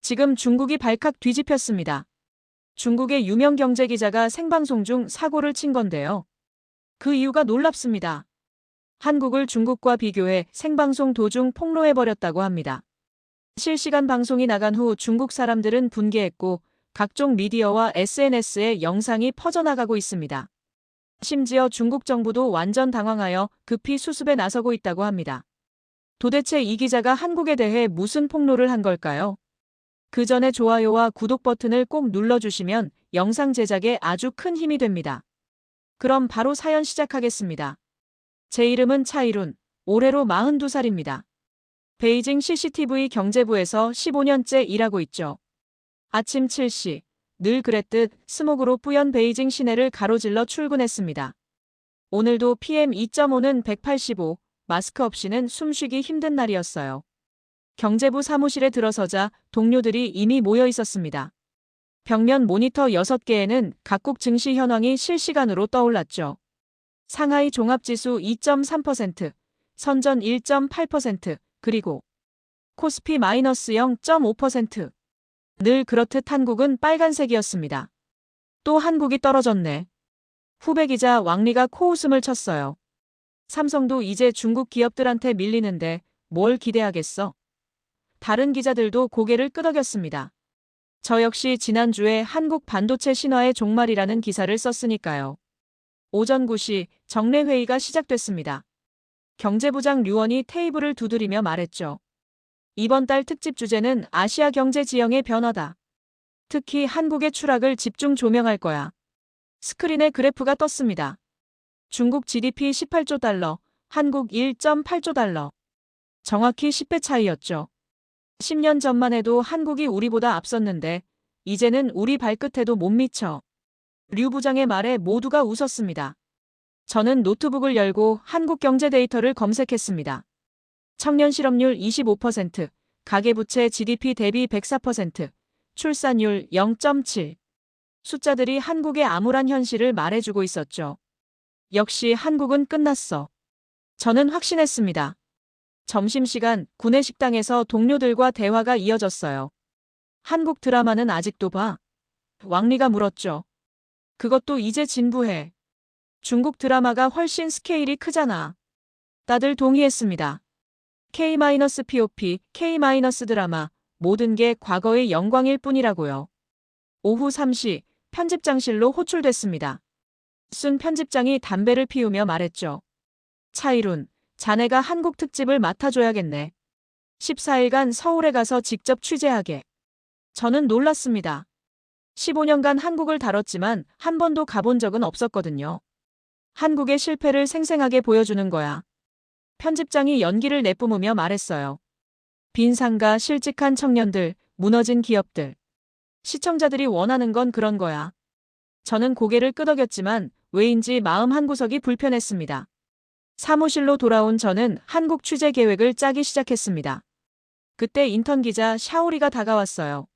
지금 중국이 발칵 뒤집혔습니다. 중국의 유명 경제기자가 생방송 중 사고를 친 건데요. 그 이유가 놀랍습니다. 한국을 중국과 비교해 생방송 도중 폭로해버렸다고 합니다. 실시간 방송이 나간 후 중국 사람들은 분개했고 각종 미디어와 SNS에 영상이 퍼져나가고 있습니다. 심지어 중국 정부도 완전 당황하여 급히 수습에 나서고 있다고 합니다. 도대체 이 기자가 한국에 대해 무슨 폭로를 한 걸까요? 그 전에 좋아요와 구독 버튼을 꼭 눌러주시면 영상 제작에 아주 큰 힘이 됩니다. 그럼 바로 사연 시작하겠습니다. 제 이름은 차이룬, 올해로 42살입니다. 베이징 CCTV 경제부에서 15년째 일하고 있죠. 아침 7시, 늘 그랬듯 스모그로 뿌연 베이징 시내를 가로질러 출근했습니다. 오늘도 PM2.5는 185, 마스크 없이는 숨쉬기 힘든 날이었어요. 경제부 사무실에 들어서자 동료들이 이미 모여 있었습니다. 벽면 모니터 6개에는 각국 증시 현황이 실시간으로 떠올랐죠. 상하이 종합지수 2.3%, 선전 1.8%, 그리고 코스피 마이너스 0.5%. 늘 그렇듯 한국은 빨간색이었습니다. 또 한국이 떨어졌네. 후배 기자 왕리가 코웃음을 쳤어요. 삼성도 이제 중국 기업들한테 밀리는데 뭘 기대하겠어? 다른 기자들도 고개를 끄덕였습니다. 저 역시 지난주에 한국 반도체 신화의 종말이라는 기사를 썼으니까요. 오전 9시 정례회의가 시작됐습니다. 경제부장 류원이 테이블을 두드리며 말했죠. 이번 달 특집 주제는 아시아 경제 지형의 변화다. 특히 한국의 추락을 집중 조명할 거야. 스크린에 그래프가 떴습니다. 중국 GDP 18조 달러, 한국 1.8조 달러. 정확히 10배 차이였죠. 10년 전만 해도 한국이 우리보다 앞섰는데 이제는 우리 발끝에도 못 미쳐. 류 부장의 말에 모두가 웃었습니다. 저는 노트북을 열고 한국 경제 데이터를 검색했습니다. 청년 실업률 25%, 가계부채 GDP 대비 104%, 출산율 0.7. 숫자들이 한국의 암울한 현실을 말해주고 있었죠. 역시 한국은 끝났어. 저는 확신했습니다. 점심시간 구내식당에서 동료들과 대화가 이어졌어요. 한국 드라마는 아직도 봐? 왕리가 물었죠. 그것도 이제 진부해. 중국 드라마가 훨씬 스케일이 크잖아. 다들 동의했습니다. K-POP, K-드라마, 모든 게 과거의 영광일 뿐이라고요. 오후 3시, 편집장실로 호출됐습니다. 순 편집장이 담배를 피우며 말했죠. 차이룬, 자네가 한국 특집을 맡아줘야겠네. 14일간 서울에 가서 직접 취재하게. 저는 놀랐습니다. 15년간 한국을 다뤘지만 한 번도 가본 적은 없었거든요. 한국의 실패를 생생하게 보여주는 거야. 편집장이 연기를 내뿜으며 말했어요. 빈 상가, 실직한 청년들, 무너진 기업들. 시청자들이 원하는 건 그런 거야. 저는 고개를 끄덕였지만 왜인지 마음 한구석이 불편했습니다. 사무실로 돌아온 저는 한국 취재 계획을 짜기 시작했습니다. 그때 인턴 기자 샤오리가 다가왔어요.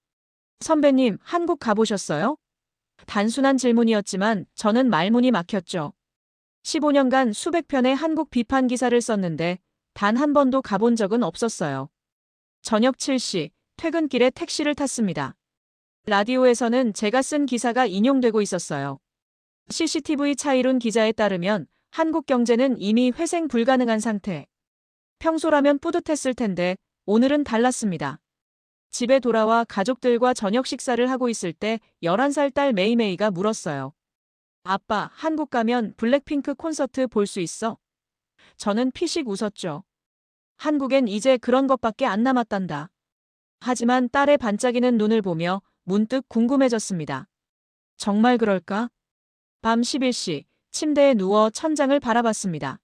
선배님, 한국 가보셨어요? 단순한 질문이었지만 저는 말문이 막혔죠. 15년간 수백 편의 한국 비판 기사를 썼는데 단 한 번도 가본 적은 없었어요. 저녁 7시, 퇴근길에 택시를 탔습니다. 라디오에서는 제가 쓴 기사가 인용되고 있었어요. CCTV 차이룬 기자에 따르면 한국 경제는 이미 회생 불가능한 상태. 평소라면 뿌듯했을 텐데 오늘은 달랐습니다. 집에 돌아와 가족들과 저녁 식사를 하고 있을 때 11살 딸 메이메이가 물었어요. 아빠, 한국 가면 블랙핑크 콘서트 볼 수 있어? 저는 피식 웃었죠. 한국엔 이제 그런 것밖에 안 남았단다. 하지만 딸의 반짝이는 눈을 보며 문득 궁금해졌습니다. 정말 그럴까? 밤 11시, 침대에 누워 천장을 바라봤습니다.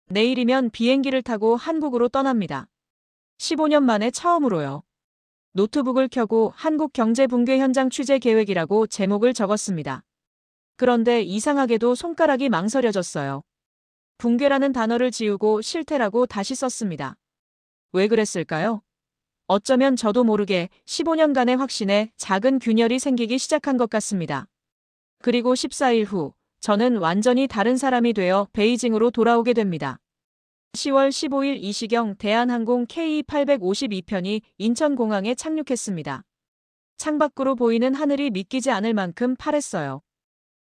내일이면 비행기를 타고 한국으로 떠납니다. 15년 만에 처음으로요. 노트북을 켜고 한국 경제 붕괴 현장 취재 계획이라고 제목을 적었습니다. 그런데 이상하게도 손가락이 망설여졌어요. 붕괴라는 단어를 지우고 실태라고 다시 썼습니다. 왜 그랬을까요? 어쩌면 저도 모르게 15년간의 확신에 작은 균열이 생기기 시작한 것 같습니다. 그리고 14일 후, 저는 완전히 다른 사람이 되어 베이징으로 돌아오게 됩니다. 10월 15일 이 시경 대한항공 KE852편이 인천공항에 착륙했습니다. 창밖으로 보이는 하늘이 믿기지 않을 만큼 파랬어요.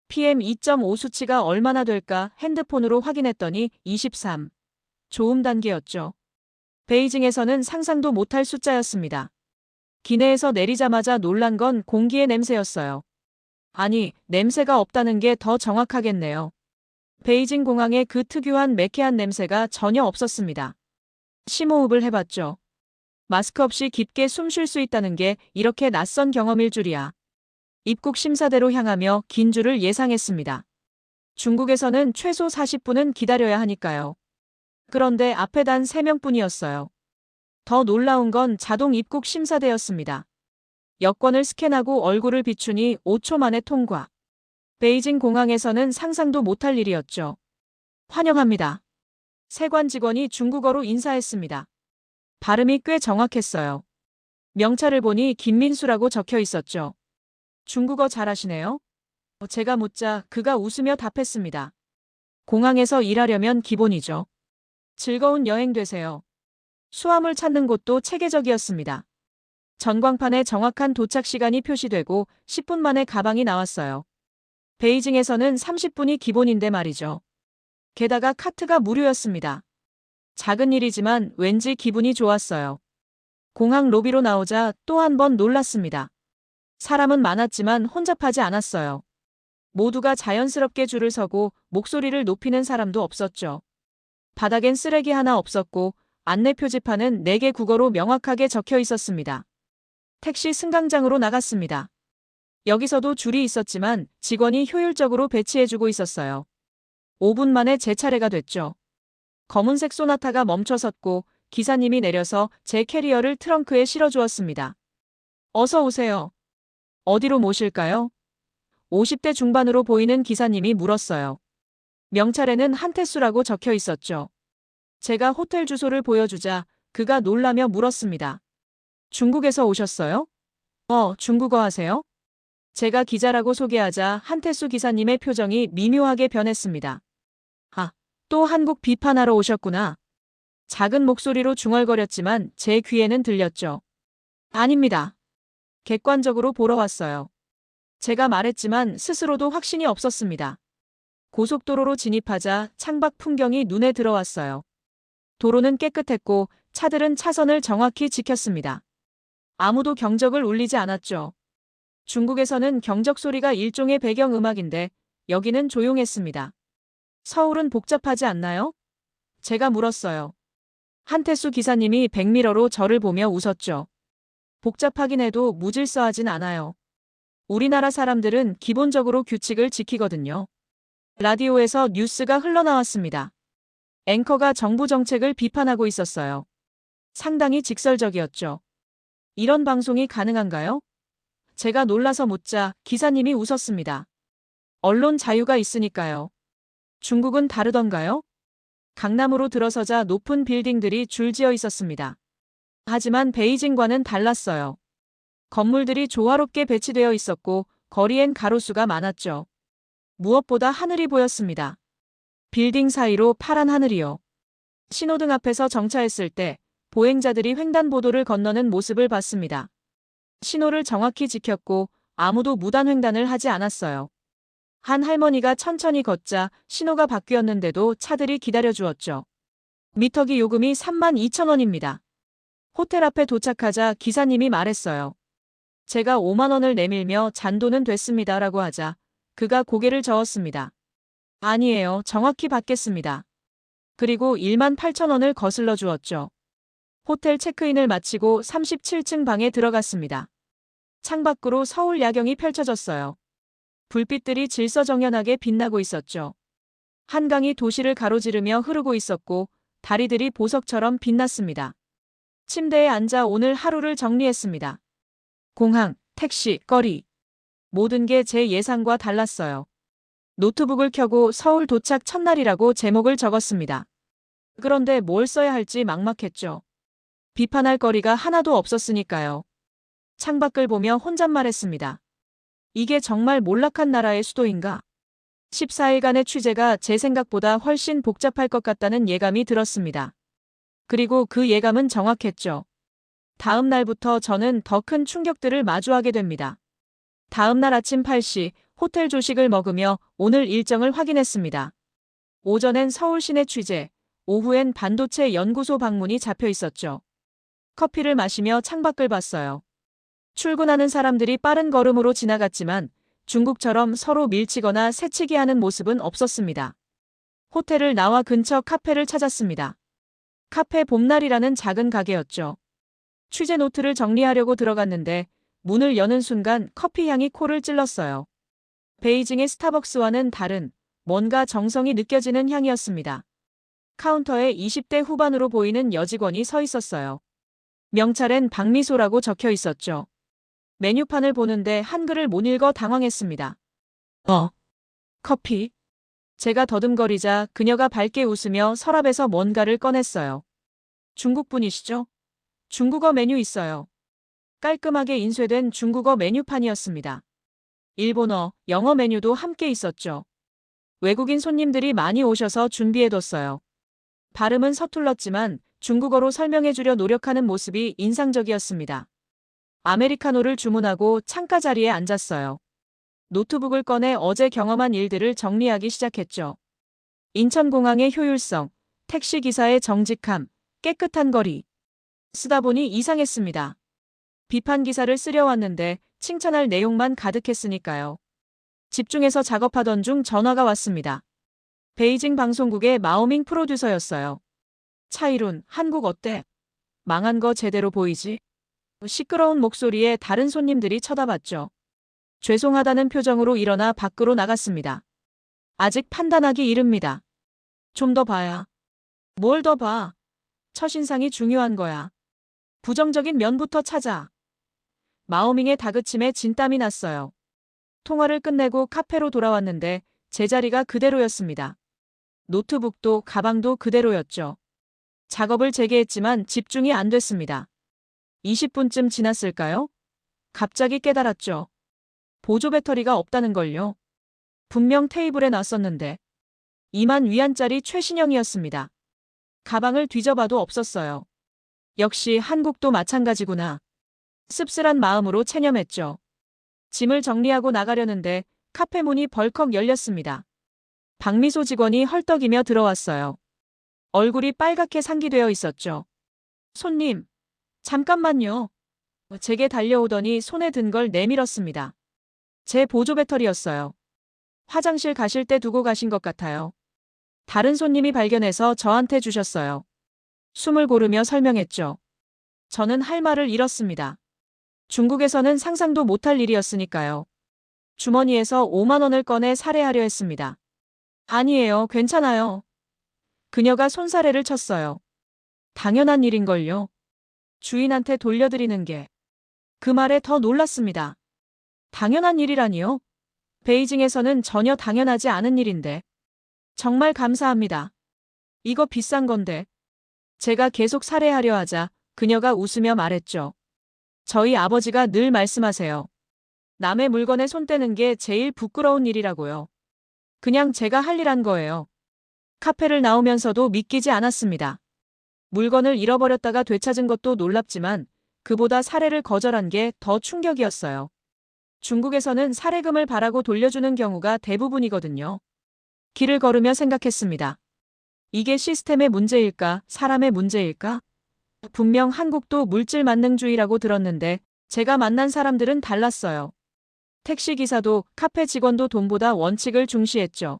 PM2.5 수치가 얼마나 될까 핸드폰으로 확인했더니 23. 좋음 단계였죠. 베이징에서는 상상도 못할 숫자였습니다. 기내에서 내리자마자 놀란 건 공기의 냄새였어요. 아니, 냄새가 없다는 게 더 정확하겠네요. 베이징 공항의 그 특유한 매캐한 냄새가 전혀 없었습니다. 심호흡을 해봤죠. 마스크 없이 깊게 숨 쉴 수 있다는 게 이렇게 낯선 경험일 줄이야. 입국 심사대로 향하며 긴 줄을 예상했습니다. 중국에서는 최소 40분은 기다려야 하니까요. 그런데 앞에 단 3명뿐이었어요. 더 놀라운 건 자동 입국 심사대였습니다. 여권을 스캔하고 얼굴을 비추니 5초 만에 통과. 베이징 공항에서는 상상도 못할 일이었죠. 환영합니다. 세관 직원이 중국어로 인사했습니다. 발음이 꽤 정확했어요. 명찰을 보니 김민수라고 적혀 있었죠. 중국어 잘하시네요? 제가 묻자 그가 웃으며 답했습니다. 공항에서 일하려면 기본이죠. 즐거운 여행 되세요. 수화물 찾는 곳도 체계적이었습니다. 전광판에 정확한 도착 시간이 표시되고 10분 만에 가방이 나왔어요. 베이징에서는 30분이 기본인데 말이죠. 게다가 카트가 무료였습니다. 작은 일이지만 왠지 기분이 좋았어요. 공항 로비로 나오자 또 한 번 놀랐습니다. 사람은 많았지만 혼잡하지 않았어요. 모두가 자연스럽게 줄을 서고 목소리를 높이는 사람도 없었죠. 바닥엔 쓰레기 하나 없었고 안내 표지판은 4개 국어로 명확하게 적혀 있었습니다. 택시 승강장으로 나갔습니다. 여기서도 줄이 있었지만 직원이 효율적으로 배치해주고 있었어요. 5분 만에 제 차례가 됐죠. 검은색 소나타가 멈춰섰고 기사님이 내려서 제 캐리어를 트렁크에 실어주었습니다. 어서 오세요. 어디로 모실까요? 50대 중반으로 보이는 기사님이 물었어요. 명찰에는 한태수라고 적혀 있었죠. 제가 호텔 주소를 보여주자 그가 놀라며 물었습니다. 중국에서 오셨어요? 중국어 하세요? 제가 기자라고 소개하자 한태수 기사님의 표정이 미묘하게 변했습니다. 아, 또 한국 비판하러 오셨구나. 작은 목소리로 중얼거렸지만 제 귀에는 들렸죠. 아닙니다. 객관적으로 보러 왔어요. 제가 말했지만 스스로도 확신이 없었습니다. 고속도로로 진입하자 창밖 풍경이 눈에 들어왔어요. 도로는 깨끗했고 차들은 차선을 정확히 지켰습니다. 아무도 경적을 울리지 않았죠. 중국에서는 경적 소리가 일종의 배경음악인데 여기는 조용했습니다. 서울은 복잡하지 않나요? 제가 물었어요. 한태수 기사님이 백미러로 저를 보며 웃었죠. 복잡하긴 해도 무질서하진 않아요. 우리나라 사람들은 기본적으로 규칙을 지키거든요. 라디오에서 뉴스가 흘러나왔습니다. 앵커가 정부 정책을 비판하고 있었어요. 상당히 직설적이었죠. 이런 방송이 가능한가요? 제가 놀라서 묻자 기사님이 웃었습니다. 언론 자유가 있으니까요. 중국은 다르던가요? 강남으로 들어서자 높은 빌딩들이 줄지어 있었습니다. 하지만 베이징과는 달랐어요. 건물들이 조화롭게 배치되어 있었고 거리엔 가로수가 많았죠. 무엇보다 하늘이 보였습니다. 빌딩 사이로 파란 하늘이요. 신호등 앞에서 정차했을 때 보행자들이 횡단보도를 건너는 모습을 봤습니다. 신호를 정확히 지켰고 아무도 무단횡단을 하지 않았어요. 한 할머니가 천천히 걷자 신호가 바뀌었는데도 차들이 기다려주었죠. 미터기 요금이 32,000원입니다. 호텔 앞에 도착하자 기사님이 말했어요. 제가 5만 원을 내밀며 잔돈은 됐습니다 라고 하자 그가 고개를 저었습니다. 아니에요. 정확히 받겠습니다. 그리고 18,000원을 거슬러 주었죠. 호텔 체크인을 마치고 37층 방에 들어갔습니다. 창밖으로 서울 야경이 펼쳐졌어요. 불빛들이 질서정연하게 빛나고 있었죠. 한강이 도시를 가로지르며 흐르고 있었고 다리들이 보석처럼 빛났습니다. 침대에 앉아 오늘 하루를 정리했습니다. 공항, 택시, 거리. 모든 게 제 예상과 달랐어요. 노트북을 켜고 서울 도착 첫날이라고 제목을 적었습니다. 그런데 뭘 써야 할지 막막했죠. 비판할 거리가 하나도 없었으니까요. 창밖을 보며 혼잣말했습니다. 이게 정말 몰락한 나라의 수도인가? 14일간의 취재가 제 생각보다 훨씬 복잡할 것 같다는 예감이 들었습니다. 그리고 그 예감은 정확했죠. 다음 날부터 저는 더 큰 충격들을 마주하게 됩니다. 다음 날 아침 8시 호텔 조식을 먹으며 오늘 일정을 확인했습니다. 오전엔 서울 시내 취재, 오후엔 반도체 연구소 방문이 잡혀 있었죠. 커피를 마시며 창밖을 봤어요. 출근하는 사람들이 빠른 걸음으로 지나갔지만 중국처럼 서로 밀치거나 새치기 하는 모습은 없었습니다. 호텔을 나와 근처 카페를 찾았습니다. 카페 봄날이라는 작은 가게였죠. 취재 노트를 정리하려고 들어갔는데 문을 여는 순간 커피 향이 코를 찔렀어요. 베이징의 스타벅스와는 다른 뭔가 정성이 느껴지는 향이었습니다. 카운터에 20대 후반으로 보이는 여직원이 서 있었어요. 명찰엔 박미소라고 적혀 있었죠. 메뉴판을 보는데 한글을 못 읽어 당황했습니다. 커피? 제가 더듬거리자 그녀가 밝게 웃으며 서랍에서 뭔가를 꺼냈어요. 중국분이시죠? 중국어 메뉴 있어요. 깔끔하게 인쇄된 중국어 메뉴판이었습니다. 일본어, 영어 메뉴도 함께 있었죠. 외국인 손님들이 많이 오셔서 준비해뒀어요. 발음은 서툴렀지만 중국어로 설명해주려 노력하는 모습이 인상적이었습니다. 아메리카노를 주문하고 창가 자리에 앉았어요. 노트북을 꺼내 어제 경험한 일들을 정리하기 시작했죠. 인천공항의 효율성, 택시기사의 정직함, 깨끗한 거리. 쓰다 보니 이상했습니다. 비판 기사를 쓰려왔는데 칭찬할 내용만 가득했으니까요. 집중해서 작업하던 중 전화가 왔습니다. 베이징 방송국의 마오밍 프로듀서였어요. 차이룬, 한국 어때? 망한 거 제대로 보이지? 시끄러운 목소리에 다른 손님들이 쳐다봤죠. 죄송하다는 표정으로 일어나 밖으로 나갔습니다. 아직 판단하기 이릅니다. 좀 더 봐야. 뭘 더 봐? 첫인상이 중요한 거야. 부정적인 면부터 찾아. 마오밍의 다그침에 진땀이 났어요. 통화를 끝내고 카페로 돌아왔는데 제자리가 그대로였습니다. 노트북도 가방도 그대로였죠. 작업을 재개했지만 집중이 안 됐습니다. 20분쯤 지났을까요? 갑자기 깨달았죠. 보조 배터리가 없다는 걸요. 분명 테이블에 놨었는데 2만 위안짜리 최신형이었습니다. 가방을 뒤져봐도 없었어요. 역시 한국도 마찬가지구나. 씁쓸한 마음으로 체념했죠. 짐을 정리하고 나가려는데 카페 문이 벌컥 열렸습니다. 박미소 직원이 헐떡이며 들어왔어요. 얼굴이 빨갛게 상기되어 있었죠. 손님, 잠깐만요. 제게 달려오더니 손에 든 걸 내밀었습니다. 제 보조 배터리였어요. 화장실 가실 때 두고 가신 것 같아요. 다른 손님이 발견해서 저한테 주셨어요. 숨을 고르며 설명했죠. 저는 할 말을 잃었습니다. 중국에서는 상상도 못할 일이었으니까요. 주머니에서 5만 원을 꺼내 살해하려 했습니다. 아니에요, 괜찮아요. 그녀가 손사래를 쳤어요. 당연한 일인걸요. 주인한테 돌려드리는 게. 그 말에 더 놀랐습니다. 당연한 일이라니요? 베이징에서는 전혀 당연하지 않은 일인데. 정말 감사합니다. 이거 비싼 건데. 제가 계속 살해하려 하자 그녀가 웃으며 말했죠. 저희 아버지가 늘 말씀하세요. 남의 물건에 손 떼는 게 제일 부끄러운 일이라고요. 그냥 제가 할 일 한 거예요. 카페를 나오면서도 믿기지 않았습니다. 물건을 잃어버렸다가 되찾은 것도 놀랍지만 그보다 살해를 거절한 게 더 충격이었어요. 중국에서는 살해금을 바라고 돌려주는 경우가 대부분이거든요. 길을 걸으며 생각했습니다. 이게 시스템의 문제일까, 사람의 문제일까? 분명 한국도 물질 만능주의라고 들었는데 제가 만난 사람들은 달랐어요. 택시기사도 카페 직원도 돈보다 원칙을 중시했죠.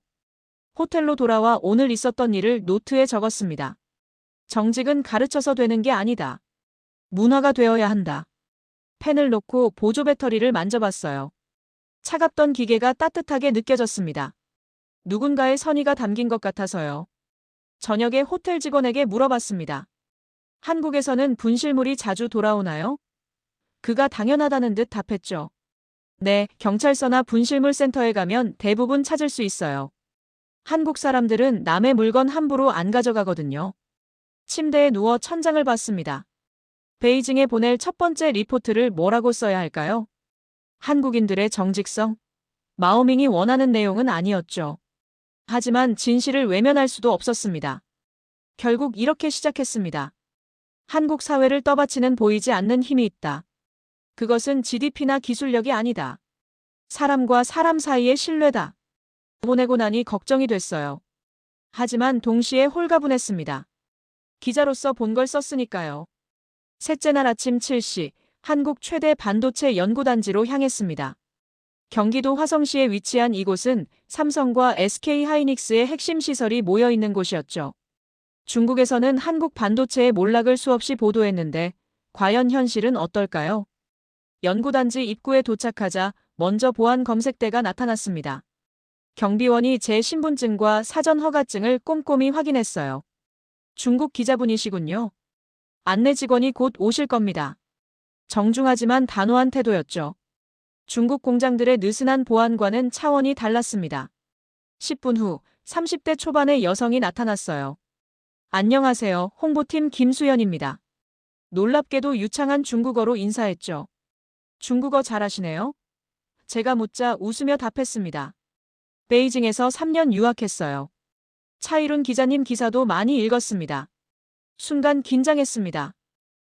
호텔로 돌아와 오늘 있었던 일을 노트에 적었습니다. 정직은 가르쳐서 되는 게 아니다. 문화가 되어야 한다. 펜을 놓고 보조 배터리를 만져봤어요. 차갑던 기계가 따뜻하게 느껴졌습니다. 누군가의 선의가 담긴 것 같아서요. 저녁에 호텔 직원에게 물어봤습니다. 한국에서는 분실물이 자주 돌아오나요? 그가 당연하다는 듯 답했죠. 네, 경찰서나 분실물 센터에 가면 대부분 찾을 수 있어요. 한국 사람들은 남의 물건 함부로 안 가져가거든요. 침대에 누워 천장을 봤습니다. 베이징에 보낼 첫 번째 리포트를 뭐라고 써야 할까요? 한국인들의 정직성? 마오밍이 원하는 내용은 아니었죠. 하지만 진실을 외면할 수도 없었습니다. 결국 이렇게 시작했습니다. 한국 사회를 떠받치는 보이지 않는 힘이 있다. 그것은 GDP나 기술력이 아니다. 사람과 사람 사이의 신뢰다. 보내고 나니 걱정이 됐어요. 하지만 동시에 홀가분했습니다. 기자로서 본 걸 썼으니까요. 셋째 날 아침 7시 한국 최대 반도체 연구단지로 향했습니다. 경기도 화성시에 위치한 이곳은 삼성과 SK하이닉스의 핵심 시설이 모여 있는 곳이었죠. 중국에서는 한국 반도체의 몰락을 수없이 보도했는데 과연 현실은 어떨까요? 연구단지 입구에 도착하자 먼저 보안 검색대가 나타났습니다. 경비원이 제 신분증과 사전 허가증을 꼼꼼히 확인했어요. 중국 기자분이시군요. 안내 직원이 곧 오실 겁니다. 정중하지만 단호한 태도였죠. 중국 공장들의 느슨한 보안과는 차원이 달랐습니다. 10분 후 30대 초반의 여성이 나타났어요. 안녕하세요. 홍보팀 김수연입니다. 놀랍게도 유창한 중국어로 인사했죠. 중국어 잘하시네요? 제가 묻자 웃으며 답했습니다. 베이징에서 3년 유학했어요. 차이룬 기자님 기사도 많이 읽었습니다. 순간 긴장했습니다.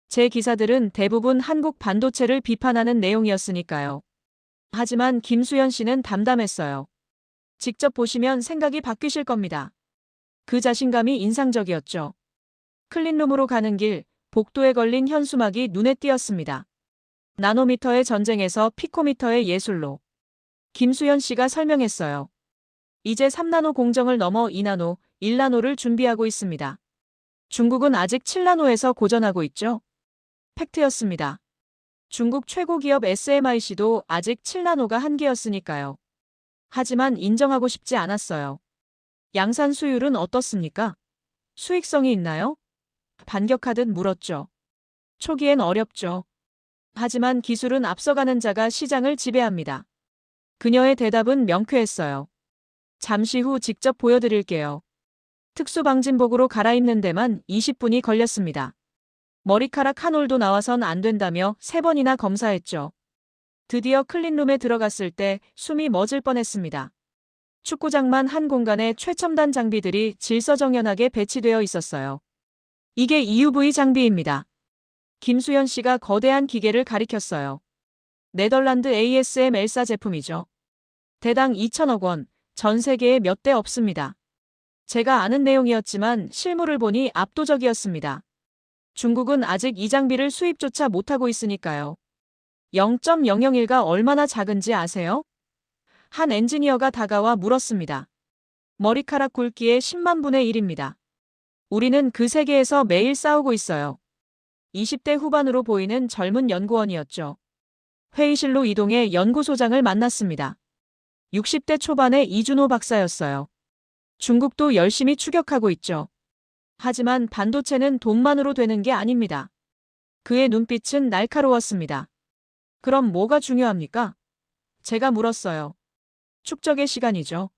제 기사들은 대부분 한국 반도체를 비판하는 내용이었으니까요. 하지만 김수연 씨는 담담했어요. 직접 보시면 생각이 바뀌실 겁니다. 그 자신감이 인상적이었죠. 클린룸으로 가는 길, 복도에 걸린 현수막이 눈에 띄었습니다. 나노미터의 전쟁에서 피코미터의 예술로. 김수연 씨가 설명했어요. 이제 3나노 공정을 넘어 2나노, 1나노를 준비하고 있습니다. 중국은 아직 7나노에서 고전하고 있죠. 팩트였습니다. 중국 최고 기업 SMIC도 아직 7나노가 한계였으니까요. 하지만 인정하고 싶지 않았어요. 양산 수율은 어떻습니까? 수익성이 있나요? 반격하듯 물었죠. 초기엔 어렵죠. 하지만 기술은 앞서가는 자가 시장을 지배합니다. 그녀의 대답은 명쾌했어요. 잠시 후 직접 보여드릴게요. 특수방진복으로 갈아입는 데만 20분이 걸렸습니다. 머리카락 한 올도 나와선 안 된다며 3번이나 검사했죠. 드디어 클린룸에 들어갔을 때 숨이 멎을 뻔했습니다. 축구장만 한 공간에 최첨단 장비들이 질서정연하게 배치되어 있었어요. 이게 EUV 장비입니다. 김수연 씨가 거대한 기계를 가리켰어요. 네덜란드 ASM 엘사 제품이죠. 대당 2천억 원, 전 세계에 몇 대 없습니다. 제가 아는 내용이었지만 실물을 보니 압도적이었습니다. 중국은 아직 이 장비를 수입조차 못하고 있으니까요. 0.001가 얼마나 작은지 아세요? 한 엔지니어가 다가와 물었습니다. 머리카락 굵기의 10만 분의 1입니다. 우리는 그 세계에서 매일 싸우고 있어요. 20대 후반으로 보이는 젊은 연구원이었죠. 회의실로 이동해 연구소장을 만났습니다. 60대 초반의 이준호 박사였어요. 중국도 열심히 추격하고 있죠. 하지만 반도체는 돈만으로 되는 게 아닙니다. 그의 눈빛은 날카로웠습니다. 그럼 뭐가 중요합니까? 제가 물었어요. 축적의 시간이죠.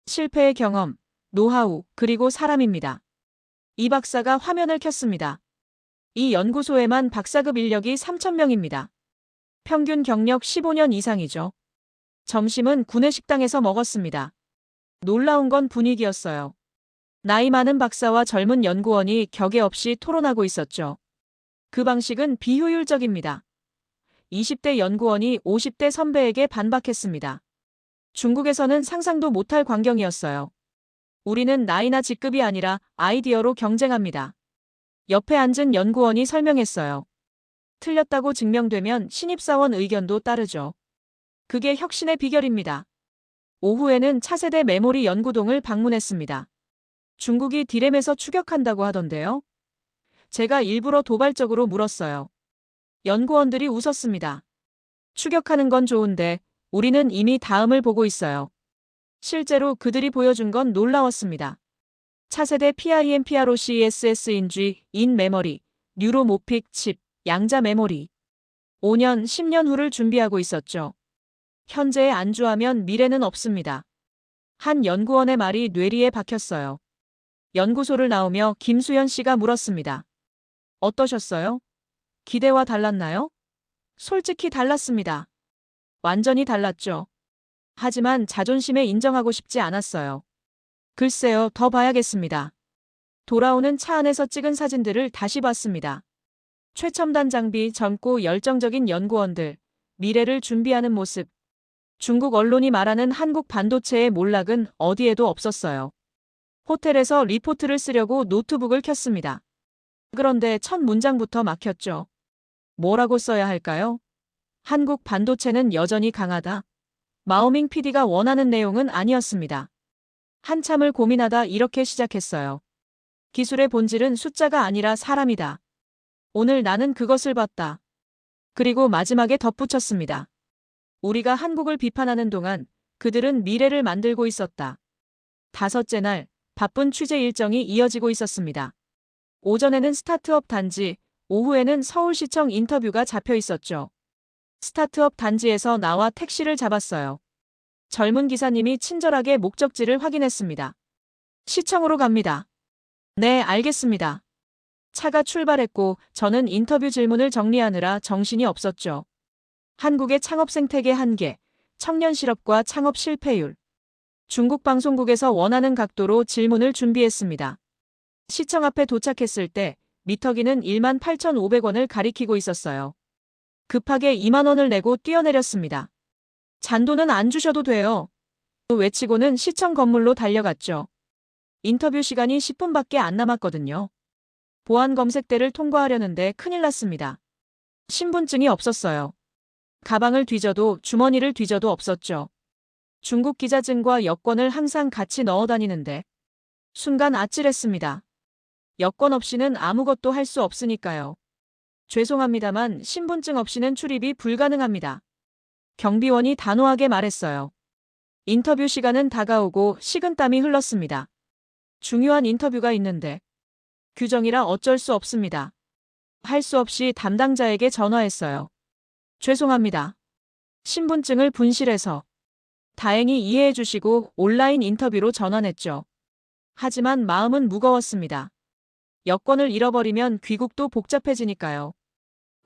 실패의 경험, 노하우, 그리고 사람입니다. 이 박사가 화면을 켰습니다. 이 연구소에만 박사급 인력이 3,000명입니다. 평균 경력 15년 이상이죠. 점심은 구내식당에서 먹었습니다. 놀라운 건 분위기였어요. 나이 많은 박사와 젊은 연구원이 격에 없이 토론하고 있었죠. 그 방식은 비효율적입니다. 20대 연구원이 50대 선배에게 반박했습니다. 중국에서는 상상도 못할 광경이었어요. 우리는 나이나 직급이 아니라 아이디어로 경쟁합니다. 옆에 앉은 연구원이 설명했어요. 틀렸다고 증명되면 신입사원 의견도 따르죠. 그게 혁신의 비결입니다. 오후에는 차세대 메모리 연구동을 방문했습니다. 중국이 디램에서 추격한다고 하던데요. 제가 일부러 도발적으로 물었어요. 연구원들이 웃었습니다. 추격하는 건 좋은데 우리는 이미 다음을 보고 있어요. 실제로 그들이 보여준 건 놀라웠습니다. 차세대 PIM-PROCESS 인 메모리, 뉴로모픽 칩, 양자 메모리. 5년, 10년 후를 준비하고 있었죠. 현재에 안주하면 미래는 없습니다. 한 연구원의 말이 뇌리에 박혔어요. 연구소를 나오며 김수연 씨가 물었습니다. 어떠셨어요? 기대와 달랐나요? 솔직히 달랐습니다. 완전히 달랐죠. 하지만 자존심에 인정하고 싶지 않았어요. 글쎄요, 더 봐야겠습니다. 돌아오는 차 안에서 찍은 사진들을 다시 봤습니다. 최첨단 장비, 젊고 열정적인 연구원들, 미래를 준비하는 모습. 중국 언론이 말하는 한국 반도체의 몰락은 어디에도 없었어요. 호텔에서 리포트를 쓰려고 노트북을 켰습니다. 그런데 첫 문장부터 막혔죠. 뭐라고 써야 할까요? 한국 반도체는 여전히 강하다. 마오밍 PD가 원하는 내용은 아니었습니다. 한참을 고민하다 이렇게 시작했어요. 기술의 본질은 숫자가 아니라 사람이다. 오늘 나는 그것을 봤다. 그리고 마지막에 덧붙였습니다. 우리가 한국을 비판하는 동안 그들은 미래를 만들고 있었다. 다섯째 날, 바쁜 취재 일정이 이어지고 있었습니다. 오전에는 스타트업 단지, 오후에는 서울시청 인터뷰가 잡혀 있었죠. 스타트업 단지에서 나와 택시를 잡았어요. 젊은 기사님이 친절하게 목적지를 확인했습니다. 시청으로 갑니다. 네, 알겠습니다. 차가 출발했고 저는 인터뷰 질문을 정리하느라 정신이 없었죠. 한국의 창업 생태계 한계, 청년 실업과 창업 실패율. 중국 방송국에서 원하는 각도로 질문을 준비했습니다. 시청 앞에 도착했을 때 미터기는 18,500원을 가리키고 있었어요. 급하게 2만 원을 내고 뛰어내렸습니다. 잔돈은 안 주셔도 돼요. 외치고는 시청 건물로 달려갔죠. 인터뷰 시간이 10분밖에 안 남았거든요. 보안 검색대를 통과하려는데 큰일 났습니다. 신분증이 없었어요. 가방을 뒤져도 주머니를 뒤져도 없었죠. 중국 기자증과 여권을 항상 같이 넣어 다니는데 순간 아찔했습니다. 여권 없이는 아무것도 할 수 없으니까요. 죄송합니다만 신분증 없이는 출입이 불가능합니다. 경비원이 단호하게 말했어요. 인터뷰 시간은 다가오고 식은땀이 흘렀습니다. 중요한 인터뷰가 있는데 규정이라 어쩔 수 없습니다. 할 수 없이 담당자에게 전화했어요. 죄송합니다. 신분증을 분실해서. 다행히 이해해 주시고 온라인 인터뷰로 전환했죠. 하지만 마음은 무거웠습니다. 여권을 잃어버리면 귀국도 복잡해지니까요.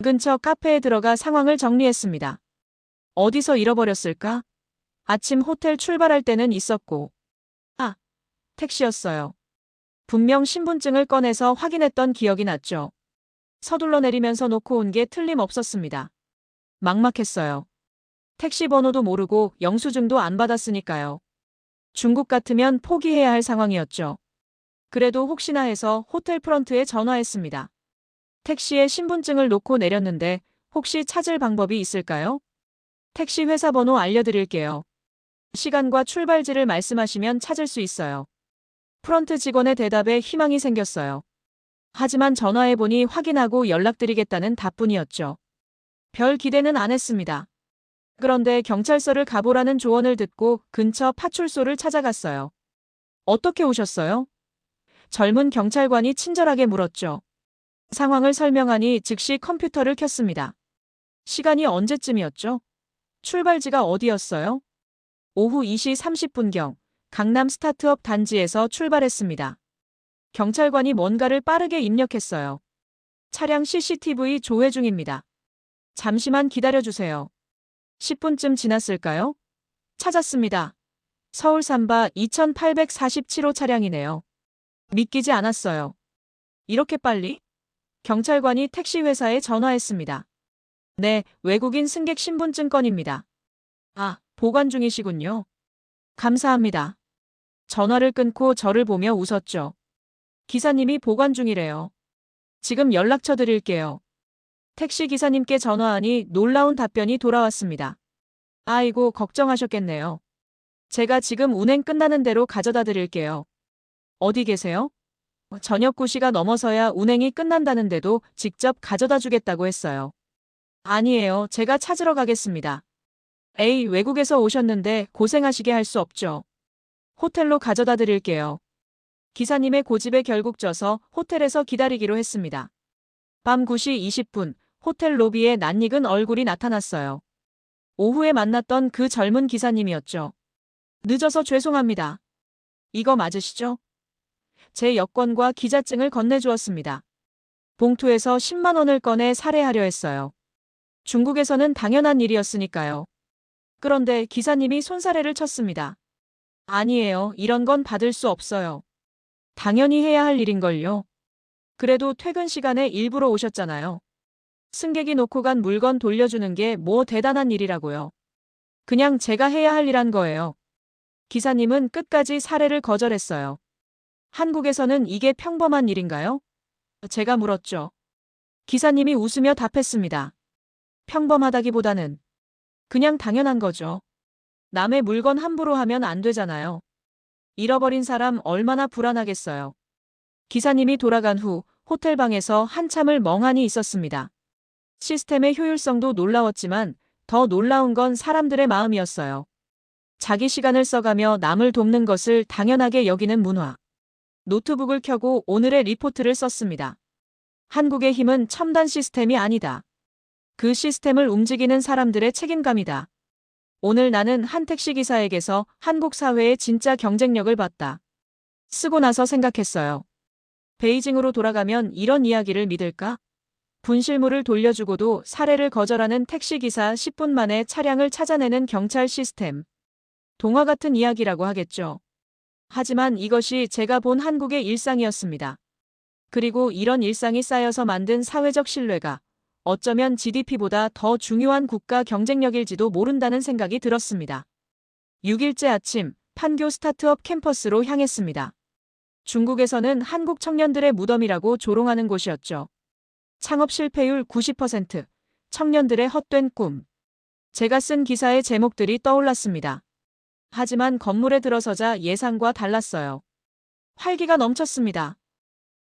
근처 카페에 들어가 상황을 정리했습니다. 어디서 잃어버렸을까? 아침 호텔 출발할 때는 있었고. 택시였어요. 분명 신분증을 꺼내서 확인했던 기억이 났죠. 서둘러 내리면서 놓고 온 게 틀림없었습니다. 막막했어요. 택시 번호도 모르고 영수증도 안 받았으니까요. 중국 같으면 포기해야 할 상황이었죠. 그래도 혹시나 해서 호텔 프런트에 전화했습니다. 택시에 신분증을 놓고 내렸는데 혹시 찾을 방법이 있을까요? 택시 회사 번호 알려드릴게요. 시간과 출발지를 말씀하시면 찾을 수 있어요. 프런트 직원의 대답에 희망이 생겼어요. 하지만 전화해보니 확인하고 연락드리겠다는 답뿐이었죠. 별 기대는 안 했습니다. 그런데 경찰서를 가보라는 조언을 듣고 근처 파출소를 찾아갔어요. 어떻게 오셨어요? 젊은 경찰관이 친절하게 물었죠. 상황을 설명하니 즉시 컴퓨터를 켰습니다. 시간이 언제쯤이었죠? 출발지가 어디였어요? 오후 2시 30분경 강남 스타트업 단지에서 출발했습니다. 경찰관이 뭔가를 빠르게 입력했어요. 차량 CCTV 조회 중입니다. 잠시만 기다려주세요. 10분쯤 지났을까요? 찾았습니다. 서울 삼바 2847호 차량이네요. 믿기지 않았어요. 이렇게 빨리? 경찰관이 택시 회사에 전화했습니다. 네, 외국인 승객 신분증 건입니다. 보관 중이시군요. 감사합니다. 전화를 끊고 저를 보며 웃었죠. 기사님이 보관 중이래요. 지금 연락처 드릴게요. 택시 기사님께 전화하니 놀라운 답변이 돌아왔습니다. 아이고, 걱정하셨겠네요. 제가 지금 운행 끝나는 대로 가져다 드릴게요. 어디 계세요? 저녁 9시가 넘어서야 운행이 끝난다는데도 직접 가져다 주겠다고 했어요. 아니에요. 제가 찾으러 가겠습니다. 에이, 외국에서 오셨는데 고생하시게 할 수 없죠. 호텔로 가져다 드릴게요. 기사님의 고집에 결국 져서 호텔에서 기다리기로 했습니다. 밤 9시 20분, 호텔 로비에 낯익은 얼굴이 나타났어요. 오후에 만났던 그 젊은 기사님이었죠. 늦어서 죄송합니다. 이거 맞으시죠? 제 여권과 기자증을 건네주었습니다. 봉투에서 10만 원을 꺼내 살해하려 했어요. 중국에서는 당연한 일이었으니까요. 그런데 기사님이 손사래를 쳤습니다. 아니에요. 이런 건 받을 수 없어요. 당연히 해야 할 일인걸요. 그래도 퇴근 시간에 일부러 오셨잖아요. 승객이 놓고 간 물건 돌려주는 게 뭐 대단한 일이라고요. 그냥 제가 해야 할 일 한 거예요. 기사님은 끝까지 사례를 거절했어요. 한국에서는 이게 평범한 일인가요? 제가 물었죠. 기사님이 웃으며 답했습니다. 평범하다기보다는 그냥 당연한 거죠. 남의 물건 함부로 하면 안 되잖아요. 잃어버린 사람 얼마나 불안하겠어요. 기사님이 돌아간 후 호텔방에서 한참을 멍하니 있었습니다. 시스템의 효율성도 놀라웠지만 더 놀라운 건 사람들의 마음이었어요. 자기 시간을 써가며 남을 돕는 것을 당연하게 여기는 문화. 노트북을 켜고 오늘의 리포트를 썼습니다. 한국의 힘은 첨단 시스템이 아니다. 그 시스템을 움직이는 사람들의 책임감이다. 오늘 나는 한 택시기사에게서 한국 사회의 진짜 경쟁력을 봤다. 쓰고 나서 생각했어요. 베이징으로 돌아가면 이런 이야기를 믿을까? 분실물을 돌려주고도 사례를 거절하는 택시기사 10분 만에 차량을 찾아내는 경찰 시스템. 동화 같은 이야기라고 하겠죠. 하지만 이것이 제가 본 한국의 일상이었습니다. 그리고 이런 일상이 쌓여서 만든 사회적 신뢰가 어쩌면 GDP보다 더 중요한 국가 경쟁력일지도 모른다는 생각이 들었습니다. 6일째 아침, 판교 스타트업 캠퍼스로 향했습니다. 중국에서는 한국 청년들의 무덤이라고 조롱하는 곳이었죠. 창업 실패율 90%, 청년들의 헛된 꿈. 제가 쓴 기사의 제목들이 떠올랐습니다. 하지만 건물에 들어서자 예상과 달랐어요. 활기가 넘쳤습니다.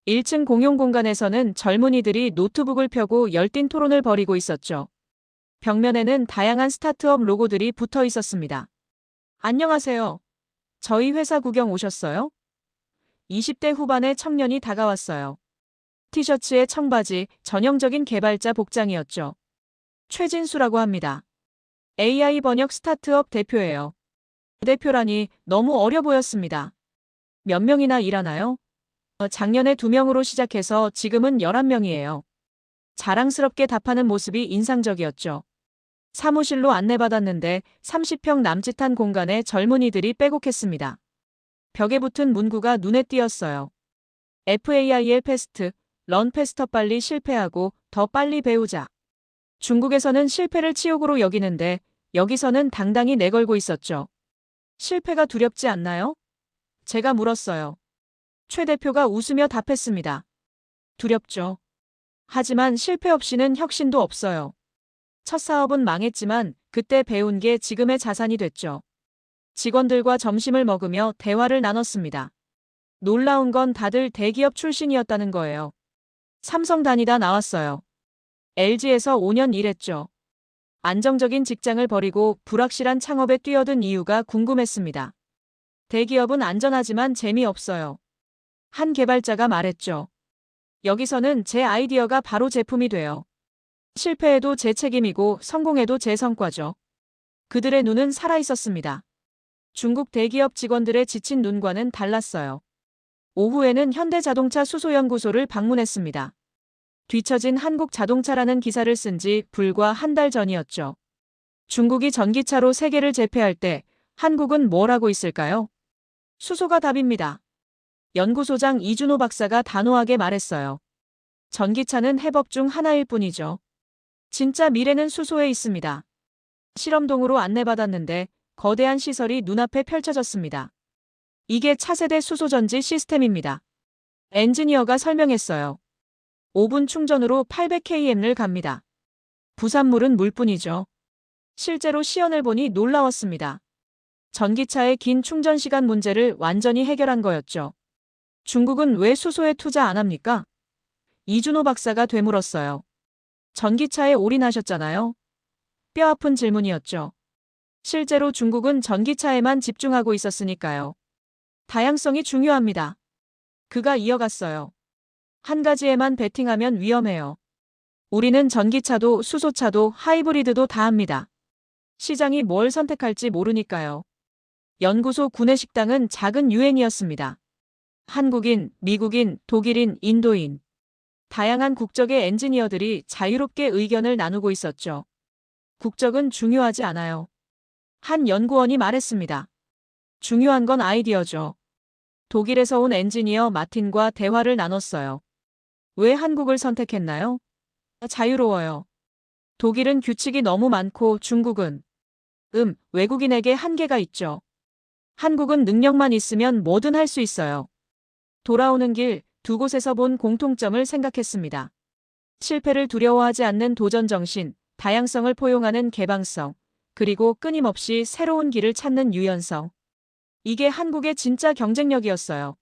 1층 공용 공간에서는 젊은이들이 노트북을 펴고 열띤 토론을 벌이고 있었죠. 벽면에는 다양한 스타트업 로고들이 붙어 있었습니다. 안녕하세요. 저희 회사 구경 오셨어요? 20대 후반의 청년이 다가왔어요. 티셔츠에 청바지, 전형적인 개발자 복장이었죠. 최진수라고 합니다. AI 번역 스타트업 대표예요. 대표라니 너무 어려 보였습니다. 몇 명이나 일하나요? 작년에 2명으로 시작해서 지금은 11명이에요. 자랑스럽게 답하는 모습이 인상적이었죠. 사무실로 안내받았는데 30평 남짓한 공간에 젊은이들이 빼곡했습니다. 벽에 붙은 문구가 눈에 띄었어요. FAIL 패스트, 런 패스터 빨리 실패하고 더 빨리 배우자. 중국에서는 실패를 치욕으로 여기는데 여기서는 당당히 내걸고 있었죠. 실패가 두렵지 않나요? 제가 물었어요. 최 대표가 웃으며 답했습니다. 두렵죠. 하지만 실패 없이는 혁신도 없어요. 첫 사업은 망했지만 그때 배운 게 지금의 자산이 됐죠. 직원들과 점심을 먹으며 대화를 나눴습니다. 놀라운 건 다들 대기업 출신이었다는 거예요. 삼성 다니다 나왔어요. LG에서 5년 일했죠. 안정적인 직장을 버리고 불확실한 창업에 뛰어든 이유가 궁금했습니다. 대기업은 안전하지만 재미없어요. 한 개발자가 말했죠. 여기서는 제 아이디어가 바로 제품이 돼요. 실패해도 제 책임이고 성공해도 제 성과죠. 그들의 눈은 살아있었습니다. 중국 대기업 직원들의 지친 눈과는 달랐어요. 오후에는 현대자동차 수소연구소를 방문했습니다. 뒤처진 한국자동차라는 기사를 쓴 지 불과 한 달 전이었죠. 중국이 전기차로 세계를 제패할 때 한국은 뭘 하고 있을까요? 수소가 답입니다. 연구소장 이준호 박사가 단호하게 말했어요. 전기차는 해법 중 하나일 뿐이죠. 진짜 미래는 수소에 있습니다. 실험동으로 안내받았는데 거대한 시설이 눈앞에 펼쳐졌습니다. 이게 차세대 수소전지 시스템입니다. 엔지니어가 설명했어요. 5분 충전으로 800km를 갑니다. 부산물은 물뿐이죠. 실제로 시연을 보니 놀라웠습니다. 전기차의 긴 충전 시간 문제를 완전히 해결한 거였죠. 중국은 왜 수소에 투자 안 합니까? 이준호 박사가 되물었어요. 전기차에 올인하셨잖아요. 뼈아픈 질문이었죠. 실제로 중국은 전기차에만 집중하고 있었으니까요. 다양성이 중요합니다. 그가 이어갔어요. 한 가지에만 베팅하면 위험해요. 우리는 전기차도 수소차도 하이브리드도 다 합니다. 시장이 뭘 선택할지 모르니까요. 연구소 구내식당은 작은 유행이었습니다. 한국인, 미국인, 독일인, 인도인. 다양한 국적의 엔지니어들이 자유롭게 의견을 나누고 있었죠. 국적은 중요하지 않아요. 한 연구원이 말했습니다. 중요한 건 아이디어죠. 독일에서 온 엔지니어 마틴과 대화를 나눴어요. 왜 한국을 선택했나요? 자유로워요. 독일은 규칙이 너무 많고 중국은 외국인에게 한계가 있죠. 한국은 능력만 있으면 뭐든 할 수 있어요. 돌아오는 길 두 곳에서 본 공통점을 생각했습니다. 실패를 두려워하지 않는 도전 정신, 다양성을 포용하는 개방성, 그리고 끊임없이 새로운 길을 찾는 유연성. 이게 한국의 진짜 경쟁력이었어요.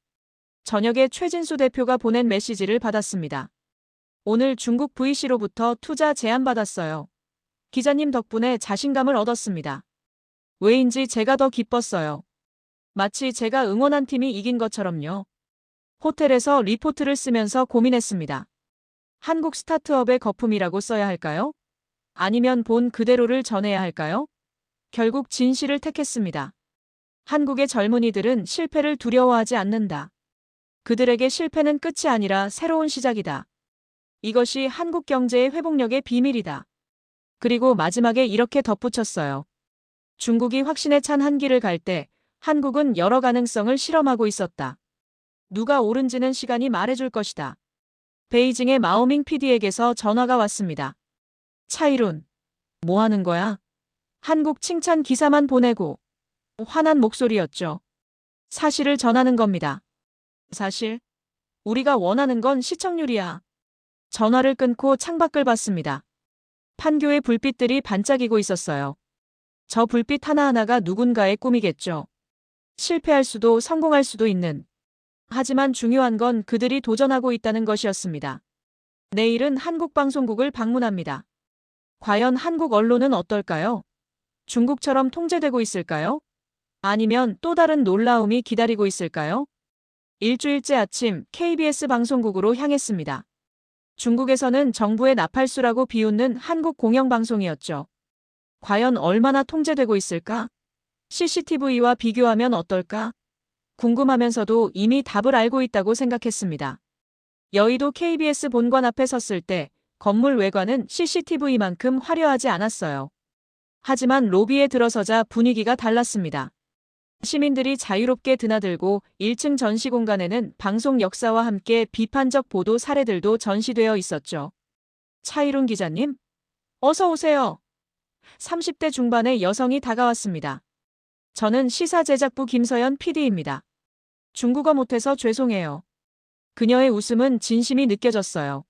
저녁에 최진수 대표가 보낸 메시지를 받았습니다. 오늘 중국 VC로부터 투자 제안 받았어요. 기자님 덕분에 자신감을 얻었습니다. 왜인지 제가 더 기뻤어요. 마치 제가 응원한 팀이 이긴 것처럼요. 호텔에서 리포트를 쓰면서 고민했습니다. 한국 스타트업의 거품이라고 써야 할까요? 아니면 본 그대로를 전해야 할까요? 결국 진실을 택했습니다. 한국의 젊은이들은 실패를 두려워하지 않는다. 그들에게 실패는 끝이 아니라 새로운 시작이다. 이것이 한국 경제의 회복력의 비밀이다. 그리고 마지막에 이렇게 덧붙였어요. 중국이 확신에 찬 한길을 갈 때 한국은 여러 가능성을 실험하고 있었다. 누가 옳은지는 시간이 말해줄 것이다. 베이징의 마오밍 PD에게서 전화가 왔습니다. 차이룬, 뭐 하는 거야? 한국 칭찬 기사만 보내고. 화난 목소리였죠. 사실을 전하는 겁니다. 사실? 우리가 원하는 건 시청률이야. 전화를 끊고 창밖을 봤습니다. 판교의 불빛들이 반짝이고 있었어요. 저 불빛 하나하나가 누군가의 꿈이겠죠. 실패할 수도 성공할 수도 있는. 하지만 중요한 건 그들이 도전하고 있다는 것이었습니다. 내일은 한국방송국을 방문합니다. 과연 한국 언론은 어떨까요? 중국처럼 통제되고 있을까요? 아니면 또 다른 놀라움이 기다리고 있을까요? 일주일째 아침 KBS 방송국으로 향했습니다. 중국에서는 정부의 나팔수라고 비웃는 한국 공영방송이었죠. 과연 얼마나 통제되고 있을까? CCTV와 비교하면 어떨까? 궁금하면서도 이미 답을 알고 있다고 생각했습니다. 여의도 KBS 본관 앞에 섰을 때 건물 외관은 CCTV만큼 화려하지 않았어요. 하지만 로비에 들어서자 분위기가 달랐습니다. 시민들이 자유롭게 드나들고 1층 전시 공간에는 방송 역사와 함께 비판적 보도 사례들도 전시되어 있었죠. 차이룬 기자님, 어서 오세요. 30대 중반의 여성이 다가왔습니다. 저는 시사제작부 김서연 PD입니다. 중국어 못해서 죄송해요. 그녀의 웃음은 진심이 느껴졌어요.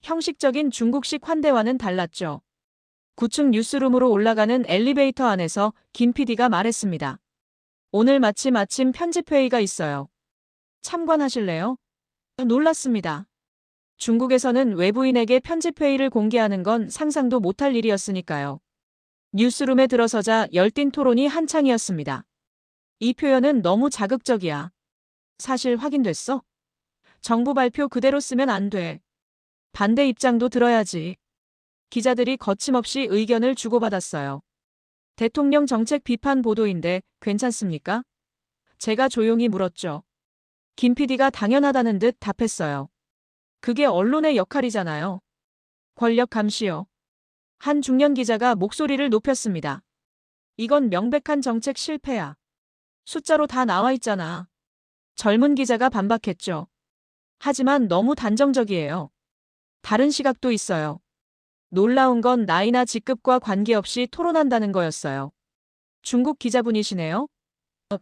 형식적인 중국식 환대와는 달랐죠. 9층 뉴스룸으로 올라가는 엘리베이터 안에서 김 PD가 말했습니다. 오늘 마침 아침 편집회의가 있어요. 참관하실래요? 놀랐습니다. 중국에서는 외부인에게 편집회의를 공개하는 건 상상도 못할 일이었으니까요. 뉴스룸에 들어서자 열띤 토론이 한창이었습니다. 이 표현은 너무 자극적이야. 사실 확인됐어? 정부 발표 그대로 쓰면 안 돼. 반대 입장도 들어야지. 기자들이 거침없이 의견을 주고받았어요. 대통령 정책 비판 보도인데 괜찮습니까? 제가 조용히 물었죠. 김 PD가 당연하다는 듯 답했어요. 그게 언론의 역할이잖아요. 권력 감시요. 한 중년 기자가 목소리를 높였습니다. 이건 명백한 정책 실패야. 숫자로 다 나와 있잖아. 젊은 기자가 반박했죠. 하지만 너무 단정적이에요. 다른 시각도 있어요. 놀라운 건 나이나 직급과 관계없이 토론한다는 거였어요. 중국 기자분이시네요.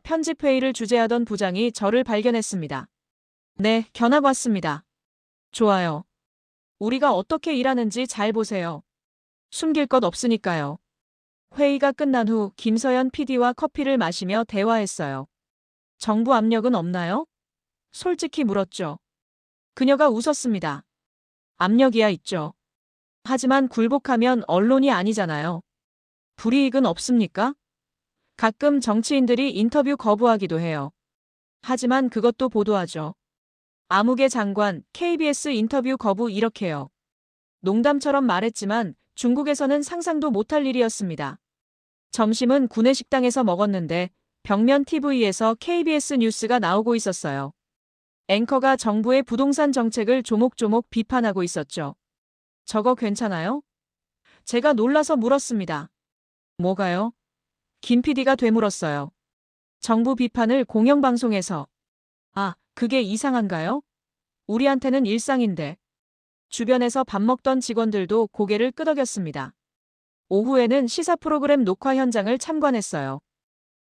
편집회의를 주재하던 부장이 저를 발견했습니다. 네, 견학 왔습니다. 좋아요. 우리가 어떻게 일하는지 잘 보세요. 숨길 것 없으니까요. 회의가 끝난 후 김서연 PD와 커피를 마시며 대화했어요. 정부 압력은 없나요? 솔직히 물었죠. 그녀가 웃었습니다. 압력이야 있죠. 하지만 굴복하면 언론이 아니잖아요. 불이익은 없습니까? 가끔 정치인들이 인터뷰 거부하기도 해요. 하지만 그것도 보도하죠. 아무개 장관, KBS 인터뷰 거부 이렇게요. 농담처럼 말했지만 중국에서는 상상도 못할 일이었습니다. 점심은 구내식당에서 먹었는데 벽면 TV에서 KBS 뉴스가 나오고 있었어요. 앵커가 정부의 부동산 정책을 조목조목 비판하고 있었죠. 저거 괜찮아요? 제가 놀라서 물었습니다. 뭐가요? 김 PD가 되물었어요. 정부 비판을 공영방송에서. 그게 이상한가요? 우리한테는 일상인데. 주변에서 밥 먹던 직원들도 고개를 끄덕였습니다. 오후에는 시사 프로그램 녹화 현장을 참관했어요.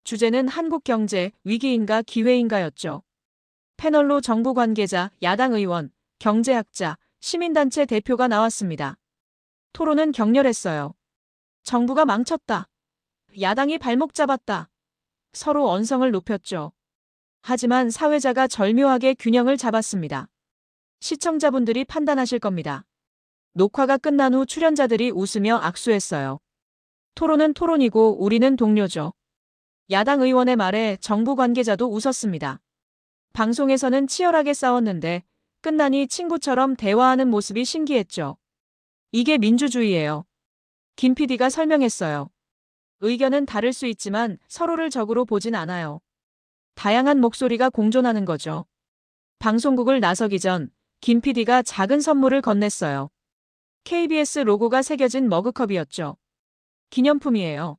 주제는 한국 경제, 위기인가 기회인가였죠. 패널로 정부 관계자, 야당 의원, 경제학자, 시민단체 대표가 나왔습니다. 토론은 격렬했어요. 정부가 망쳤다. 야당이 발목 잡았다. 서로 언성을 높였죠. 하지만 사회자가 절묘하게 균형을 잡았습니다. 시청자분들이 판단하실 겁니다. 녹화가 끝난 후 출연자들이 웃으며 악수했어요. 토론은 토론이고 우리는 동료죠. 야당 의원의 말에 정부 관계자도 웃었습니다. 방송에서는 치열하게 싸웠는데 끝나니 친구처럼 대화하는 모습이 신기했죠. 이게 민주주의예요. 김 PD가 설명했어요. 의견은 다를 수 있지만 서로를 적으로 보진 않아요. 다양한 목소리가 공존하는 거죠. 방송국을 나서기 전 김 PD가 작은 선물을 건넸어요. KBS 로고가 새겨진 머그컵이었죠. 기념품이에요.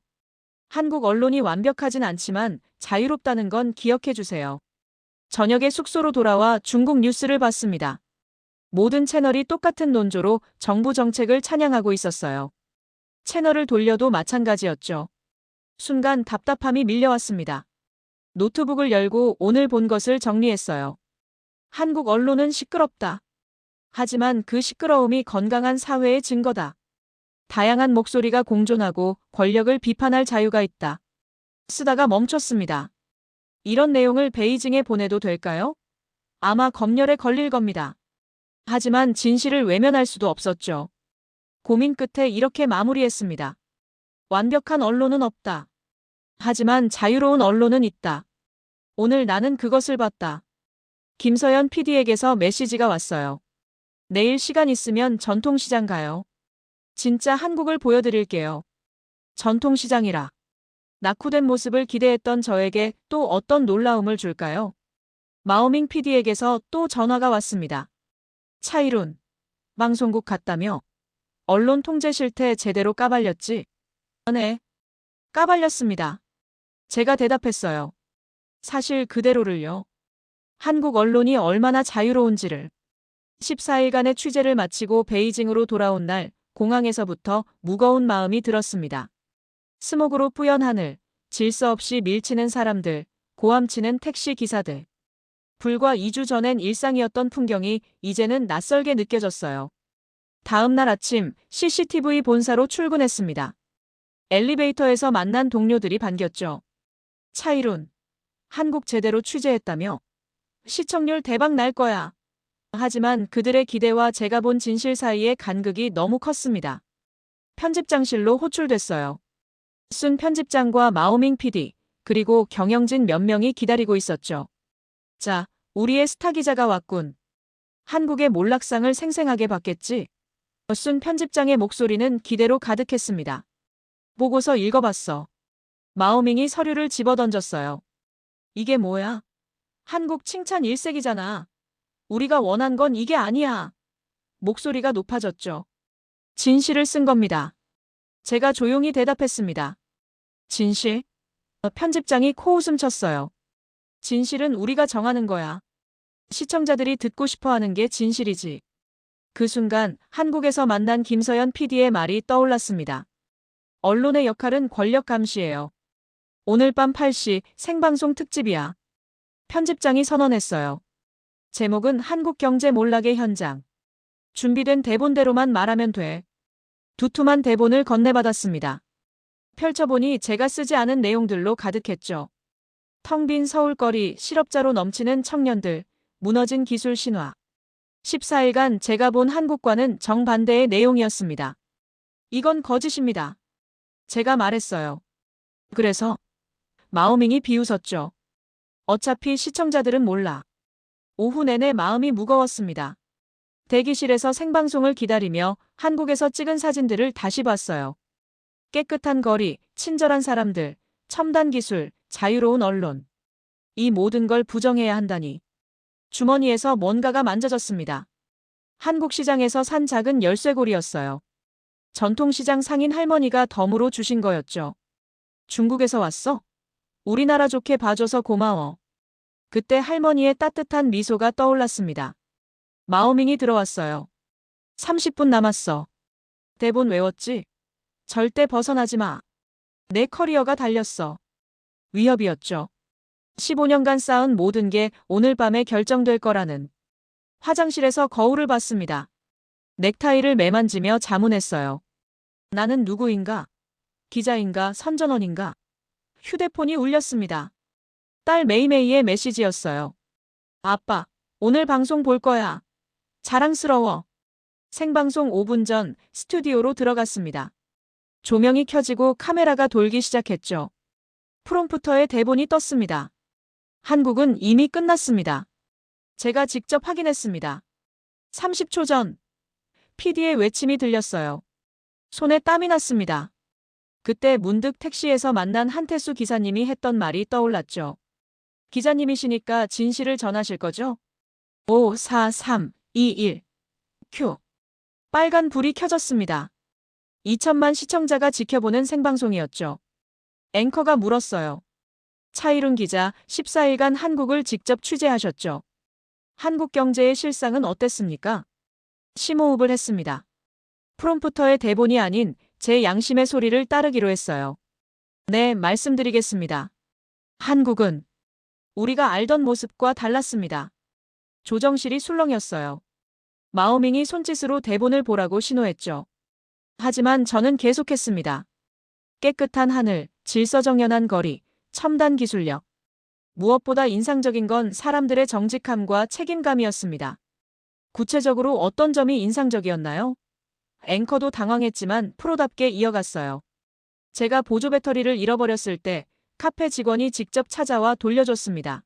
한국 언론이 완벽하진 않지만 자유롭다는 건 기억해 주세요. 저녁에 숙소로 돌아와 중국 뉴스를 봤습니다. 모든 채널이 똑같은 논조로 정부 정책을 찬양하고 있었어요. 채널을 돌려도 마찬가지였죠. 순간 답답함이 밀려왔습니다. 노트북을 열고 오늘 본 것을 정리했어요. 한국 언론은 시끄럽다. 하지만 그 시끄러움이 건강한 사회의 증거다. 다양한 목소리가 공존하고 권력을 비판할 자유가 있다. 쓰다가 멈췄습니다. 이런 내용을 베이징에 보내도 될까요? 아마 검열에 걸릴 겁니다. 하지만 진실을 외면할 수도 없었죠. 고민 끝에 이렇게 마무리했습니다. 완벽한 언론은 없다. 하지만 자유로운 언론은 있다. 오늘 나는 그것을 봤다. 김서연 PD에게서 메시지가 왔어요. 내일 시간 있으면 전통시장 가요. 진짜 한국을 보여드릴게요. 전통시장이라. 낙후된 모습을 기대했던 저에게 또 어떤 놀라움을 줄까요? 마오밍 PD에게서 또 전화가 왔습니다. 차이룬. 방송국 갔다며? 언론 통제 실태 제대로 까발렸지? 네. 까발렸습니다. 제가 대답했어요. 사실 그대로를요. 한국 언론이 얼마나 자유로운지를. 14일간의 취재를 마치고 베이징으로 돌아온 날 공항에서부터 무거운 마음이 들었습니다. 스모그로 뿌연 하늘, 질서 없이 밀치는 사람들, 고함치는 택시 기사들. 불과 2주 전엔 일상이었던 풍경이 이제는 낯설게 느껴졌어요. 다음 날 아침 CCTV 본사로 출근했습니다. 엘리베이터에서 만난 동료들이 반겼죠. 차이룬. 한국 제대로 취재했다며? 시청률 대박 날 거야. 하지만 그들의 기대와 제가 본 진실 사이의 간극이 너무 컸습니다. 편집장실로 호출됐어요. 순 편집장과 마오밍 PD, 그리고 경영진 몇 명이 기다리고 있었죠. 자, 우리의 스타 기자가 왔군. 한국의 몰락상을 생생하게 봤겠지? 순 편집장의 목소리는 기대로 가득했습니다. 보고서 읽어봤어. 마오밍이 서류를 집어던졌어요. 이게 뭐야? 한국 칭찬 일색이잖아. 우리가 원한 건 이게 아니야. 목소리가 높아졌죠. 진실을 쓴 겁니다. 제가 조용히 대답했습니다. 진실? 편집장이 코웃음 쳤어요. 진실은 우리가 정하는 거야. 시청자들이 듣고 싶어하는 게 진실이지. 그 순간 한국에서 만난 김서연 PD의 말이 떠올랐습니다. 언론의 역할은 권력 감시예요. 오늘 밤 8시 생방송 특집이야. 편집장이 선언했어요. 제목은 한국 경제 몰락의 현장. 준비된 대본대로만 말하면 돼. 두툼한 대본을 건네받았습니다. 펼쳐보니 제가 쓰지 않은 내용들로 가득했죠. 텅 빈 서울거리, 실업자로 넘치는 청년들, 무너진 기술 신화. 14일간 제가 본 한국과는 정반대의 내용이었습니다. 이건 거짓입니다. 제가 말했어요. 그래서? 마오밍이 비웃었죠. 어차피 시청자들은 몰라. 오후 내내 마음이 무거웠습니다. 대기실에서 생방송을 기다리며 한국에서 찍은 사진들을 다시 봤어요. 깨끗한 거리, 친절한 사람들, 첨단 기술, 자유로운 언론. 이 모든 걸 부정해야 한다니. 주머니에서 뭔가가 만져졌습니다. 한국 시장에서 산 작은 열쇠고리였어요. 전통시장 상인 할머니가 덤으로 주신 거였죠. 중국에서 왔어? 우리나라 좋게 봐줘서 고마워. 그때 할머니의 따뜻한 미소가 떠올랐습니다. 마오밍이 들어왔어요. 30분 남았어. 대본 외웠지? 절대 벗어나지 마. 내 커리어가 달렸어. 위협이었죠. 15년간 쌓은 모든 게 오늘 밤에 결정될 거라는. 화장실에서 거울을 봤습니다. 넥타이를 매만지며 자문했어요. 나는 누구인가? 기자인가 선전원인가? 휴대폰이 울렸습니다. 딸 메이메이의 메시지였어요. 아빠, 오늘 방송 볼 거야. 자랑스러워. 생방송 5분 전 스튜디오로 들어갔습니다. 조명이 켜지고 카메라가 돌기 시작했죠. 프롬프터에 대본이 떴습니다. 한국은 이미 끝났습니다. 제가 직접 확인했습니다. 30초 전 PD의 외침이 들렸어요. 손에 땀이 났습니다. 그때 문득 택시에서 만난 한태수 기사님이 했던 말이 떠올랐죠. 기자님이시니까 진실을 전하실 거죠? 5, 4, 3, 2, 1. 큐. 빨간 불이 켜졌습니다. 2천만 시청자가 지켜보는 생방송이었죠. 앵커가 물었어요. 차이룬 기자, 14일간 한국을 직접 취재하셨죠. 한국 경제의 실상은 어땠습니까? 심호흡을 했습니다. 프롬프터의 대본이 아닌 제 양심의 소리를 따르기로 했어요. 네, 말씀드리겠습니다. 한국은 우리가 알던 모습과 달랐습니다. 조정실이 술렁였어요. 마오밍이 손짓으로 대본을 보라고 신호했죠. 하지만 저는 계속했습니다. 깨끗한 하늘, 질서정연한 거리, 첨단 기술력. 무엇보다 인상적인 건 사람들의 정직함과 책임감이었습니다. 구체적으로 어떤 점이 인상적이었나요? 앵커도 당황했지만 프로답게 이어갔어요. 제가 보조 배터리를 잃어버렸을 때 카페 직원이 직접 찾아와 돌려줬습니다.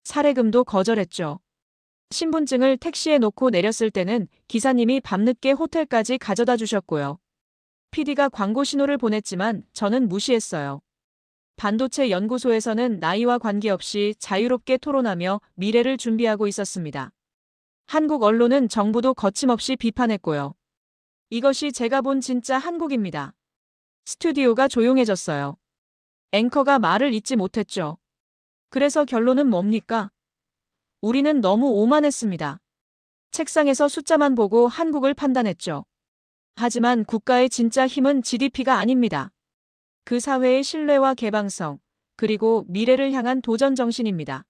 사례금도 거절했죠. 신분증을 택시에 놓고 내렸을 때는 기사님이 밤늦게 호텔까지 가져다 주셨고요. PD가 광고 신호를 보냈지만 저는 무시했어요. 반도체 연구소에서는 나이와 관계없이 자유롭게 토론하며 미래를 준비하고 있었습니다. 한국 언론은 정부도 거침없이 비판했고요. 이것이 제가 본 진짜 한국입니다. 스튜디오가 조용해졌어요. 앵커가 말을 잇지 못했죠. 그래서 결론은 뭡니까? 우리는 너무 오만했습니다. 책상에서 숫자만 보고 한국을 판단했죠. 하지만 국가의 진짜 힘은 GDP가 아닙니다. 그 사회의 신뢰와 개방성, 그리고 미래를 향한 도전 정신입니다.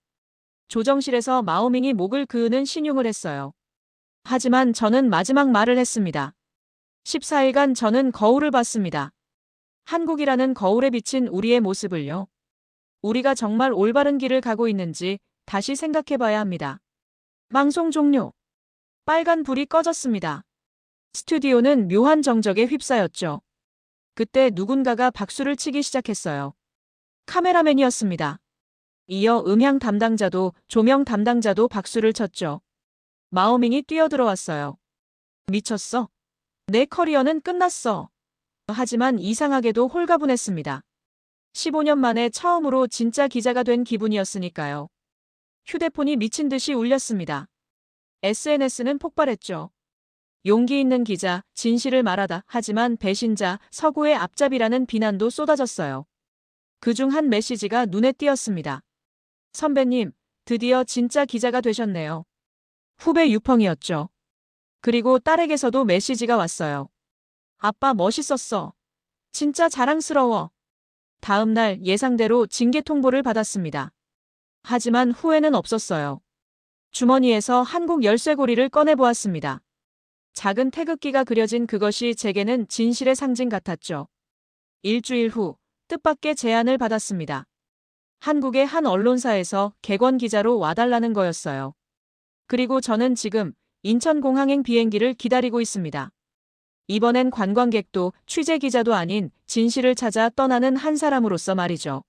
조정실에서 마오밍이 목을 그으는 신용을 했어요. 하지만 저는 마지막 말을 했습니다. 14일간 저는 거울을 봤습니다. 한국이라는 거울에 비친 우리의 모습을요. 우리가 정말 올바른 길을 가고 있는지 다시 생각해 봐야 합니다. 방송 종료. 빨간 불이 꺼졌습니다. 스튜디오는 묘한 정적에 휩싸였죠. 그때 누군가가 박수를 치기 시작했어요. 카메라맨이었습니다. 이어 음향 담당자도 조명 담당자도 박수를 쳤죠. 마오밍이 뛰어들어왔어요. 미쳤어? 내 커리어는 끝났어. 하지만 이상하게도 홀가분했습니다. 15년 만에 처음으로 진짜 기자가 된 기분이었으니까요. 휴대폰이 미친 듯이 울렸습니다. SNS는 폭발했죠. 용기 있는 기자, 진실을 말하다. 하지만 배신자, 서구의 앞잡이라는 비난도 쏟아졌어요. 그중 한 메시지가 눈에 띄었습니다. 선배님, 드디어 진짜 기자가 되셨네요. 후배 유펑이었죠. 그리고 딸에게서도 메시지가 왔어요. 아빠 멋있었어. 진짜 자랑스러워. 다음 날 예상대로 징계 통보를 받았습니다. 하지만 후회는 없었어요. 주머니에서 한국 열쇠고리를 꺼내보았습니다. 작은 태극기가 그려진 그것이 제게는 진실의 상징 같았죠. 일주일 후 뜻밖의 제안을 받았습니다. 한국의 한 언론사에서 객원 기자로 와달라는 거였어요. 그리고 저는 지금 인천공항행 비행기를 기다리고 있습니다. 이번엔 관광객도 취재 기자도 아닌 진실을 찾아 떠나는 한 사람으로서 말이죠.